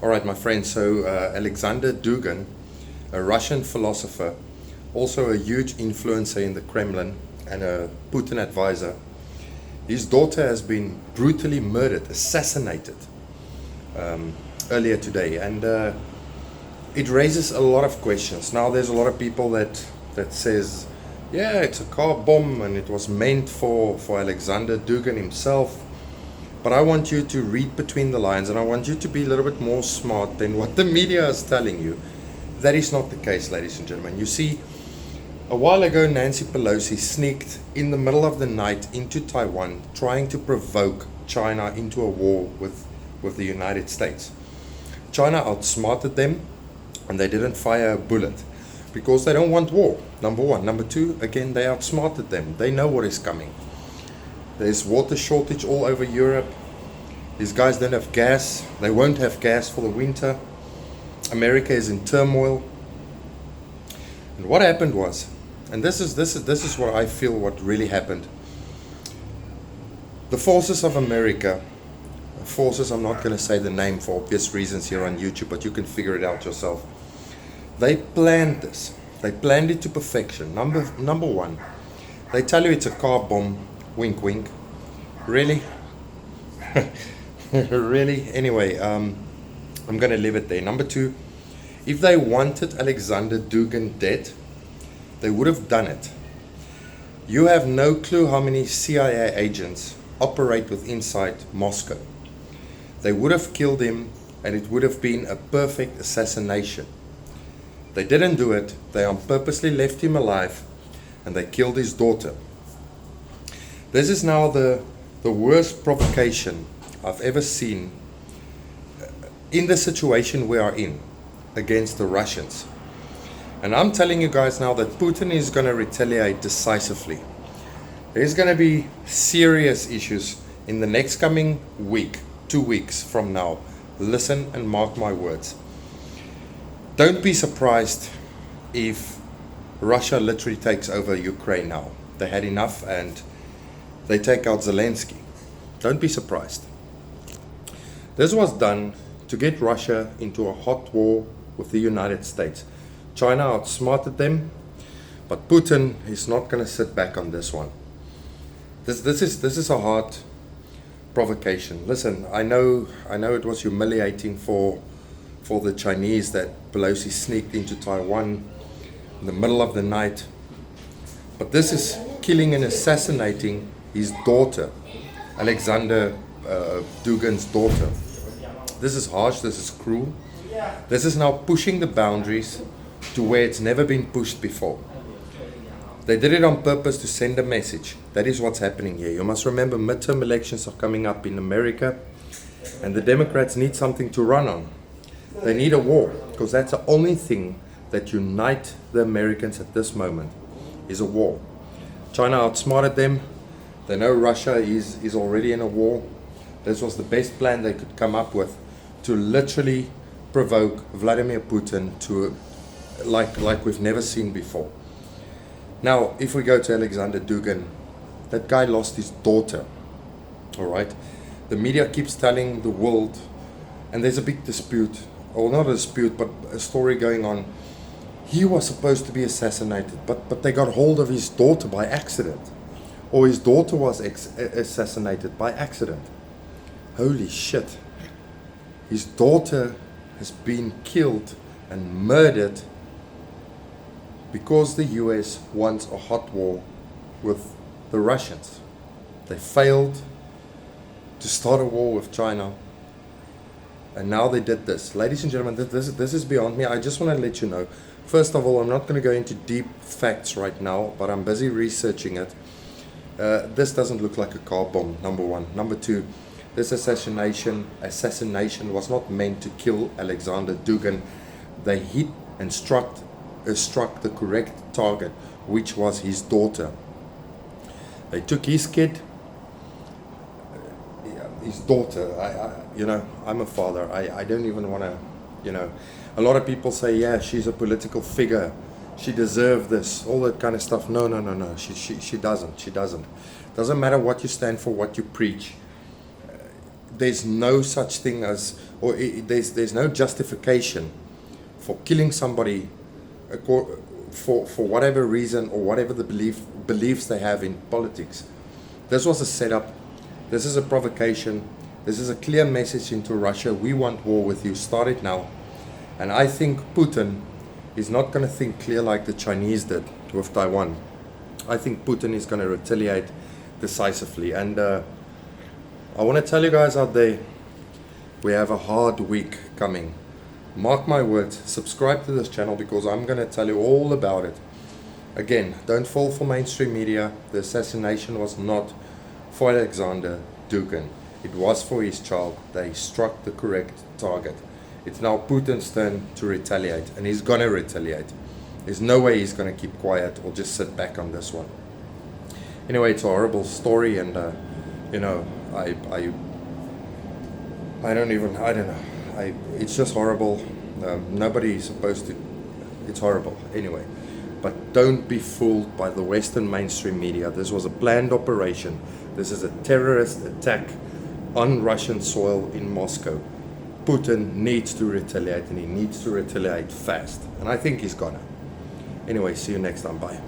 All right, my friends, so Alexandr Dugin, a Russian philosopher, also a huge influencer in the Kremlin and a Putin advisor, his daughter has been brutally murdered, assassinated earlier today, and it raises a lot of questions. Now there's a lot of people that says, yeah, it's a car bomb and it was meant for Alexandr Dugin himself. But I want you to read between the lines, and I want you to be a little bit more smart than what the media is telling you. That is not the case, ladies and gentlemen. You see, a while ago, Nancy Pelosi sneaked in the middle of the night into Taiwan, trying to provoke China into a war with the United States. China outsmarted them, and they didn't fire a bullet because they don't want war, number one. Number two, again, they outsmarted them. They know what is coming. There's water shortage all over Europe. These guys don't have gas. They won't have gas for the winter. America is in turmoil. And what happened was, and this is what I feel what really happened. The forces of America, forces, I'm not going to say the name for obvious reasons here on YouTube, but you can figure it out yourself. They planned this. They planned it to perfection. Number one, they tell you it's a car bomb. Wink, wink. Really? Really? Anyway, I'm going to leave it there. Number two, if they wanted Alexandr Dugin dead, they would have done it. You have no clue how many CIA agents operate with inside Moscow. They would have killed him, and it would have been a perfect assassination. They didn't do it. They purposely left him alive, and they killed his daughter. This is now the worst provocation I've ever seen in the situation we are in against the Russians. And I'm telling you guys now that Putin is going to retaliate decisively. There's going to be serious issues in the next coming week, 2 weeks from now. Listen and mark my words. Don't be surprised if Russia literally takes over Ukraine now. They had enough and they take out Zelensky. Don't be surprised. This was done to get Russia into a hot war with the United States. China outsmarted them, but Putin is not going to sit back on this one. This is a hard provocation. Listen, I know it was humiliating for the Chinese that Pelosi sneaked into Taiwan in the middle of the night, but this is killing and assassinating his daughter, Alexandr Dugin's daughter. This is harsh, this is cruel. This is now pushing the boundaries to where it's never been pushed before. They did it on purpose to send a message. That is what's happening here. You must remember, midterm elections are coming up in America, and the Democrats need something to run on. They need a war, because that's the only thing that unites the Americans at this moment, is a war. China outsmarted them. They know Russia is already in a war. This was the best plan they could come up with to literally provoke Vladimir Putin to like we've never seen before. Now, if we go to Alexandr Dugin, that guy lost his daughter. All right. The media keeps telling the world, and there's a big dispute, or not a dispute, but a story going on. He was supposed to be assassinated, but they got hold of his daughter by accident. Or his daughter was assassinated by accident. Holy shit. His daughter has been killed and murdered because the US wants a hot war with the Russians. They failed to start a war with China, and now they did this. Ladies and gentlemen, this is beyond me. I just want to let you know, first of all, I'm not going to go into deep facts right now, but I'm busy researching it. This doesn't look like a car bomb, number one. Number two, this assassination was not meant to kill Alexandr Dugin. They hit and struck the correct target, which was his daughter. They took his kid, his daughter. I'm a father. I don't even want to, a lot of people say, yeah, she's a political figure. She deserved this, all that kind of stuff. No. She doesn't. Doesn't matter what you stand for, what you preach. there's no such thing as, there's no justification for killing somebody for whatever reason or whatever the beliefs they have in politics. This was a setup. This is a provocation. This is a clear message into Russia. We want war with you. Start it now. And I think Putin is not going to think clear like the Chinese did with Taiwan. I think Putin is going to retaliate decisively. And I want to tell you guys out there, we have a hard week coming. Mark my words, subscribe to this channel because I'm going to tell you all about it. Again, don't fall for mainstream media. The assassination was not for Alexandr Dugin. It was for his child. They struck the correct target. It's now Putin's turn to retaliate, and he's going to retaliate. There's no way he's going to keep quiet or just sit back on this one. Anyway, it's a horrible story, and you know, I don't know. It's just horrible. Nobody's supposed to. It's horrible. Anyway, but don't be fooled by the Western mainstream media. This was a planned operation. This is a terrorist attack on Russian soil in Moscow. Putin needs to retaliate, and he needs to retaliate fast. And I think he's gonna. Anyway, see you next time. Bye.